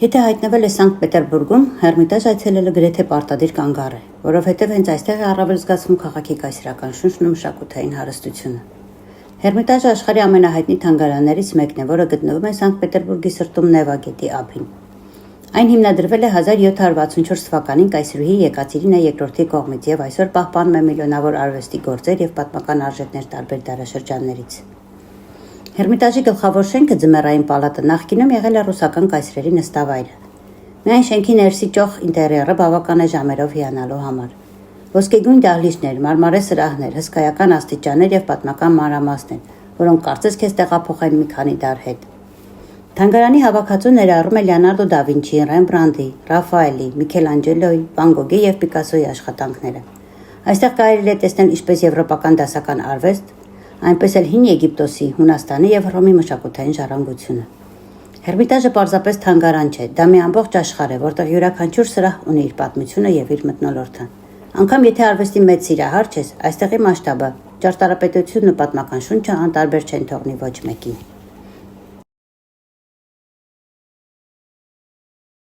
Եթե հայտնվել է Սանկտ Պետերբուրգում, Հերմիտաժ այցելելը գրեթե պարտադիր կանգառ է, որովհետև հենց այստեղ է առավել զգացվում քաղաքի կայսերական շունչն ու մշակութային հարստությունը։ Հերմիտաժը աշխարհի ամենահայտնի թանգարաններից մեկն է, որը գտնվում է Սանկտ Պետերբուրգի սրտում Նևա գետի ափին։ Այն հիմնադրվել է 1764 թվականին կայսրուհի Եկատերինա II-ի կողմից եւ այսօր պահպանում է միլիոնավոր արվեստի գործեր եւ պատմական արժեքներ տարբեր դարաշրջաններից։ Հերմիտաժի գլխավոր շենքը Ձմեռային պալատը նախկինում եղել է ռուսական կայսրերի նստավայրը։ Միայն շենքի ներսի ճոխ ինտերիերը բավական է ժամերով հիանալու համար։ Ոսկեգույն դահլիճներ, մարմարե սրահներ, հսկայական աստիճաններ եւ պատմական մանրամասներ, որոնք կարծես քեզ տեղափոխեն մի քանի դար հետ։ Թանգարանի հավաքածուն ներառում է Լեոնարդո դա Վինչիի, Ռեմբրանդի, Ռաֆայելի, Միքելանջելոյի, Վան Գոգի եւ Պիկասոյի աշխատանքները։ Այստեղ կարելի է տեսնել ինչպես եվրոպական դասական արվեստ, այնպես էլ հին Եգիպտոսի, Հունաստանի եւ Հռոմի մշակութային ժառանգությունը։ Հերմիտաժը պարզապես թանգարան չէ, դա մի ամբողջ աշխարհ է, որտեղ յուրաքանչյուր սրահ ունի իր պատմությունը եւ իր մթնոլորտը։ Անկամ եթե արվեստի մեծ սիրահար ես, այստեղի մասշտաբը, ճարտարապետությունն ու պատմական շունչը անտարբեր չեն թողնի ոչ մեկին։